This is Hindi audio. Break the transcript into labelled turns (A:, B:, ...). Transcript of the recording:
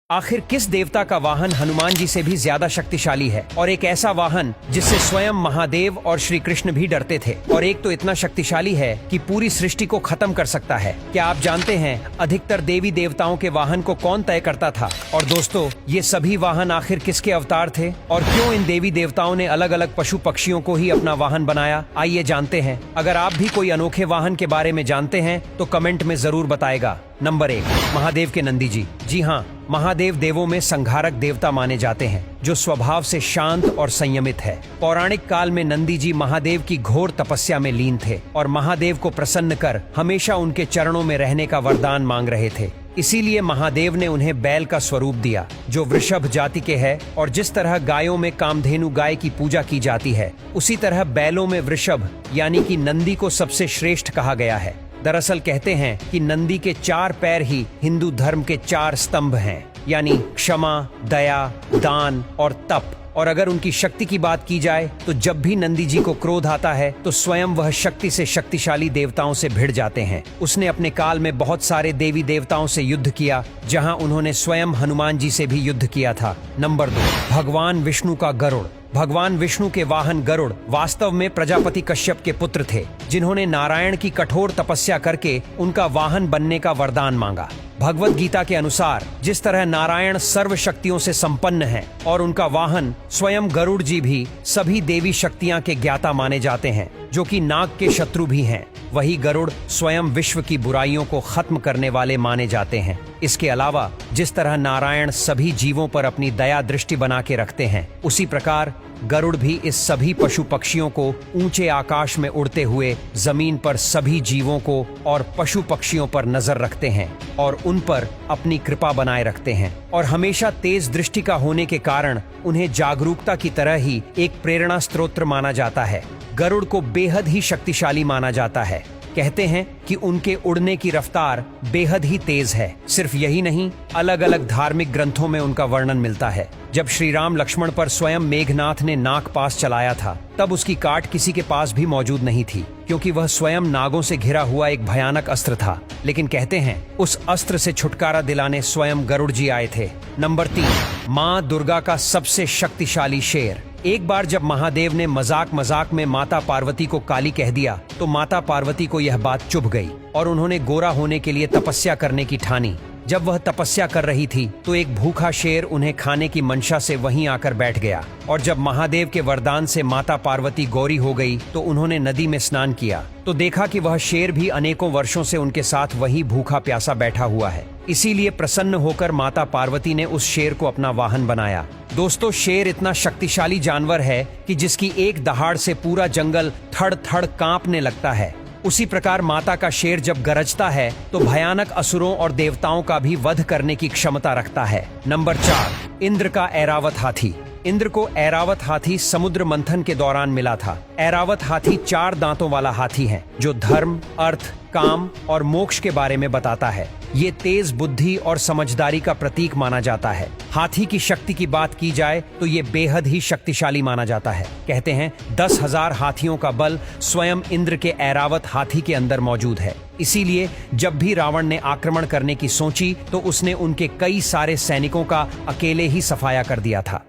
A: आखिर किस देवता का वाहन हनुमान जी से भी ज्यादा शक्तिशाली है, और एक ऐसा वाहन जिससे स्वयं महादेव और श्री कृष्ण भी डरते थे, और एक तो इतना शक्तिशाली है कि पूरी सृष्टि को खत्म कर सकता है। क्या आप जानते हैं अधिकतर देवी देवताओं के वाहन को कौन तय करता था? और दोस्तों, ये सभी वाहन आखिर किसके अवतार थे और क्यों इन देवी देवताओं ने अलग अलग पशु पक्षियों को ही अपना वाहन बनाया? आइए जानते हैं। अगर आप भी कोई अनोखे वाहन के बारे में जानते हैं तो कमेंट में जरूर बताएगा। नंबर 1, महादेव के नंदी जी। जी हाँ, महादेव देवों में संहारक देवता माने जाते हैं, जो स्वभाव से शांत और संयमित है। पौराणिक काल में नंदी जी महादेव की घोर तपस्या में लीन थे और महादेव को प्रसन्न कर हमेशा उनके चरणों में रहने का वरदान मांग रहे थे। इसीलिए महादेव ने उन्हें बैल का स्वरूप दिया, जो वृषभ जाति के है। और जिस तरह गायों में कामधेनु गाय की पूजा की जाती है, उसी तरह बैलों में वृषभ यानी कि नंदी को सबसे श्रेष्ठ कहा गया है। दरअसल कहते हैं कि नंदी के 4 पैर ही हिंदू धर्म के 4 स्तंभ हैं, यानी क्षमा, दया, दान और तप। और अगर उनकी शक्ति की बात की जाए तो जब भी नंदी जी को क्रोध आता है तो स्वयं वह शक्ति से शक्तिशाली देवताओं से भिड़ जाते हैं। उसने अपने काल में बहुत सारे देवी देवताओं से युद्ध किया, जहां उन्होंने स्वयं हनुमान जी से भी युद्ध किया था। नंबर 2, भगवान विष्णु का गरुड़। भगवान विष्णु के वाहन गरुड़ वास्तव में प्रजापति कश्यप के पुत्र थे, जिन्होंने नारायण की कठोर तपस्या करके उनका वाहन बनने का वरदान मांगा। भगवत गीता के अनुसार जिस तरह नारायण सर्व शक्तियों से संपन्न हैं और उनका वाहन स्वयं गरुड़ जी भी सभी देवी शक्तियां के ज्ञाता माने जाते हैं, जो कि नाग के शत्रु भी हैं, वही गरुड़ स्वयं विश्व की बुराइयों को खत्म करने वाले माने जाते हैं। इसके अलावा जिस तरह नारायण सभी जीवों पर अपनी दया दृष्टि बना के रखते हैं, उसी प्रकार गरुड़ भी इस सभी पशु पक्षियों को ऊंचे आकाश में उड़ते हुए जमीन पर सभी जीवों को और पशु पक्षियों पर नजर रखते हैं और उन पर अपनी कृपा बनाए रखते हैं। और हमेशा तेज दृष्टि का होने के कारण उन्हें जागरूकता की तरह ही एक प्रेरणा स्रोत माना जाता है। गरुड़ को बेहद ही शक्तिशाली माना जाता है। कहते हैं कि उनके उड़ने की रफ्तार बेहद ही तेज है। सिर्फ यही नहीं, अलग अलग धार्मिक ग्रंथों में उनका वर्णन मिलता है। जब श्री राम लक्ष्मण पर स्वयं मेघनाथ ने नाग पास चलाया था, तब उसकी काट किसी के पास भी मौजूद नहीं थी, क्योंकि वह स्वयं नागों से घिरा हुआ एक भयानक अस्त्र था। लेकिन कहते हैं उस अस्त्र से छुटकारा दिलाने स्वयं गरुड़ जी आए थे। नंबर 3, माँ दुर्गा का सबसे शक्तिशाली शेर। एक बार जब महादेव ने मजाक में माता पार्वती को काली कह दिया, तो माता पार्वती को यह बात चुभ गई और उन्होंने गोरा होने के लिए तपस्या करने की ठानी। जब वह तपस्या कर रही थी तो एक भूखा शेर उन्हें खाने की मंशा से वहीं आकर बैठ गया। और जब महादेव के वरदान से माता पार्वती गौरी हो गई तो उन्होंने नदी में स्नान किया, तो देखा कि वह शेर भी अनेकों वर्षों से उनके साथ वहीं भूखा प्यासा बैठा हुआ है। इसीलिए प्रसन्न होकर माता पार्वती ने उस शेर को अपना वाहन बनाया। दोस्तों, शेर इतना शक्तिशाली जानवर है कि जिसकी एक दहाड़ से पूरा जंगल थड़ थड़ कांपने लगता है। उसी प्रकार माता का शेर जब गरजता है तो भयानक असुरों और देवताओं का भी वध करने की क्षमता रखता है। नंबर 4, इंद्र का ऐरावत हाथी। इंद्र को ऐरावत हाथी समुद्र मंथन के दौरान मिला था। ऐरावत हाथी 4 दांतों वाला हाथी है, जो धर्म, अर्थ, काम और मोक्ष के बारे में बताता है। ये तेज बुद्धि और समझदारी का प्रतीक माना जाता है। हाथी की शक्ति की बात की जाए तो ये बेहद ही शक्तिशाली माना जाता है। कहते हैं 10,000 हाथियों का बल स्वयं इंद्र के ऐरावत हाथी के अंदर मौजूद है। इसीलिए जब भी रावण ने आक्रमण करने की सोची तो उसने उनके कई सारे सैनिकों का अकेले ही सफाया कर दिया था।